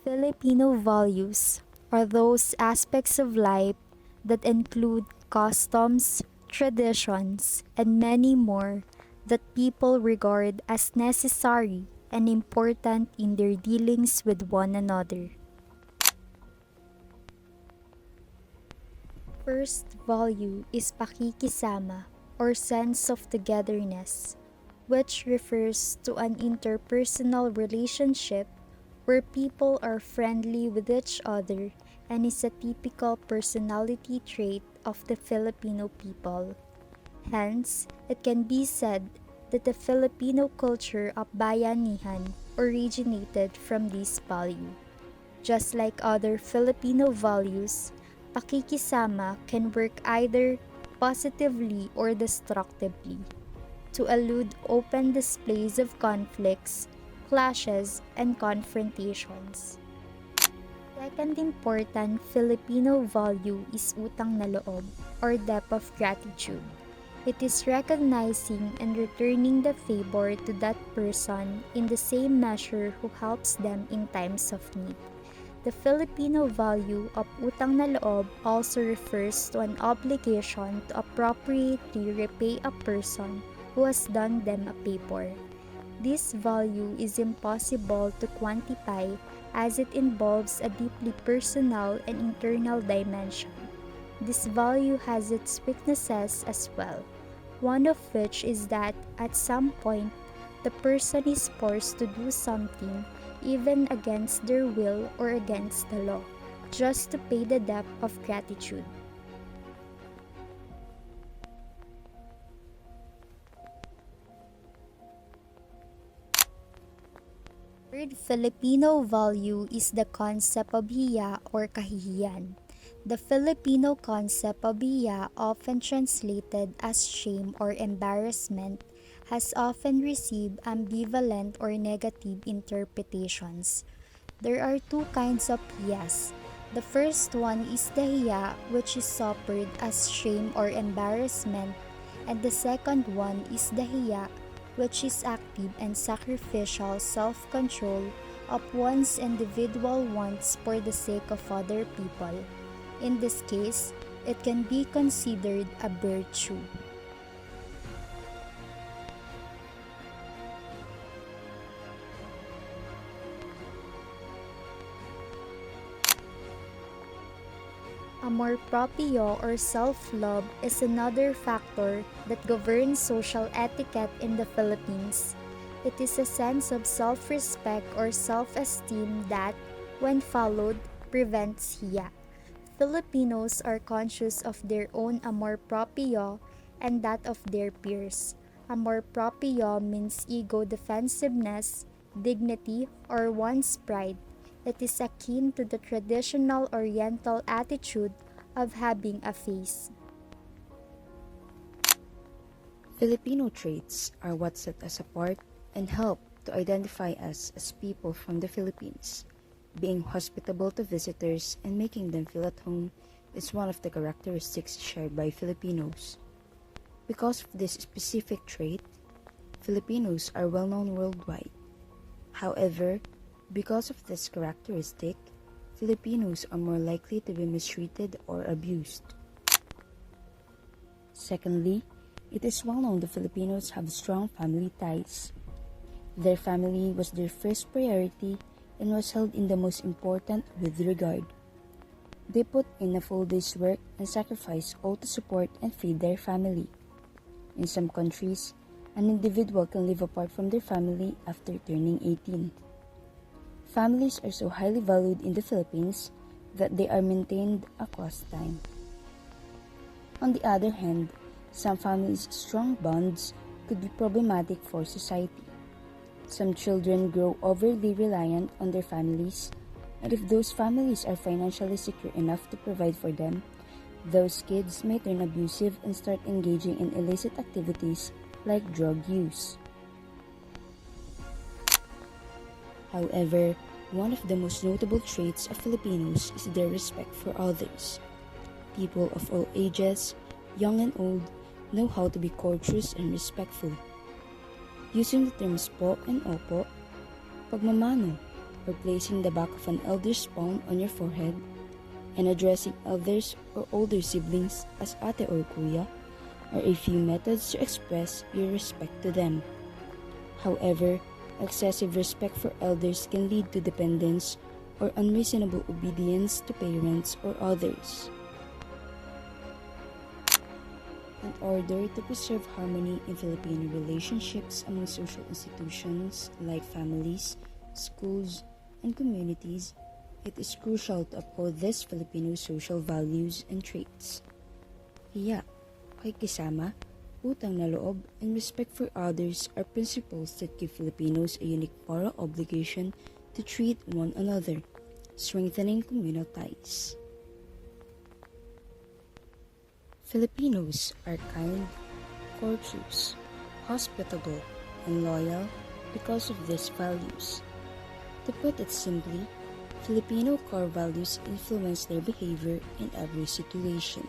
Filipino values are those aspects of life that include customs, traditions, and many more that people regard as necessary and important in their dealings with one another. First value is pakikisama or sense of togetherness, which refers to an interpersonal relationship where people are friendly with each other and is a typical personality trait of the Filipino people. Hence, it can be said that the Filipino culture of bayanihan originated from this value. Just like other Filipino values, pakikisama can work either positively or destructively to elude open displays of conflicts, clashes, and confrontations. Second important Filipino value is utang na loob or debt of gratitude. It is recognizing and returning the favor to that person in the same measure who helps them in times of need. The Filipino value of utang na loob also refers to an obligation to appropriately repay a person who has done them a favor. This value is impossible to quantify as it involves a deeply personal and internal dimension. This value has its weaknesses as well, one of which is that at some point the person is forced to do something even against their will or against the law, just to pay the debt of gratitude. Third Filipino value is the concept of hiya or kahihiyan. The Filipino concept of hiya, often translated as shame or embarrassment, has often received ambivalent or negative interpretations. There are two kinds of hiyas. The first one is the hiya, which is suffered as shame or embarrassment, and the second one is the hiya, which is active and sacrificial self-control of one's individual wants for the sake of other people. In this case, it can be considered a virtue. Amor proprio or self-love is another factor that governs social etiquette in the Philippines. It is a sense of self-respect or self-esteem that, when followed, prevents hiya. Filipinos are conscious of their own amor proprio and that of their peers. Amor proprio means ego defensiveness, dignity, or one's pride. It is akin to the traditional Oriental attitude of having a face. Filipino traits are what set us apart and help to identify us as people from the Philippines. Being hospitable to visitors and making them feel at home is one of the characteristics shared by Filipinos. Because of this specific trait, Filipinos are well known worldwide. However, because of this characteristic, Filipinos are more likely to be mistreated or abused. Secondly, it is well known the Filipinos have strong family ties. Their family was their first priority and was held in the most important with regard. They put in a full day's work and sacrifice all to support and feed their family. In some countries, an individual can live apart from their family after turning 18. Families are so highly valued in the Philippines that they are maintained across time. On the other hand, some families' strong bonds could be problematic for society. Some children grow overly reliant on their families, and if those families are financially secure enough to provide for them, those kids may turn abusive and start engaging in illicit activities like drug use. However, one of the most notable traits of Filipinos is their respect for others. People of all ages, young and old, know how to be courteous and respectful. Using the terms po and opo, pagmamano, or placing the back of an elder's palm on your forehead, and addressing elders or older siblings as ate or kuya are a few methods to express your respect to them. However, excessive respect for elders can lead to dependence or unreasonable obedience to parents or others. In order to preserve harmony in Filipino relationships among social institutions like families, schools, and communities, it is crucial to uphold these Filipino social values and traits. Hiya, pakikisama, utang na loob, and respect for others are principles that give Filipinos a unique moral obligation to treat one another, strengthening communal ties. Filipinos are kind, courteous, hospitable, and loyal because of these values. To put it simply, Filipino core values influence their behavior in every situation.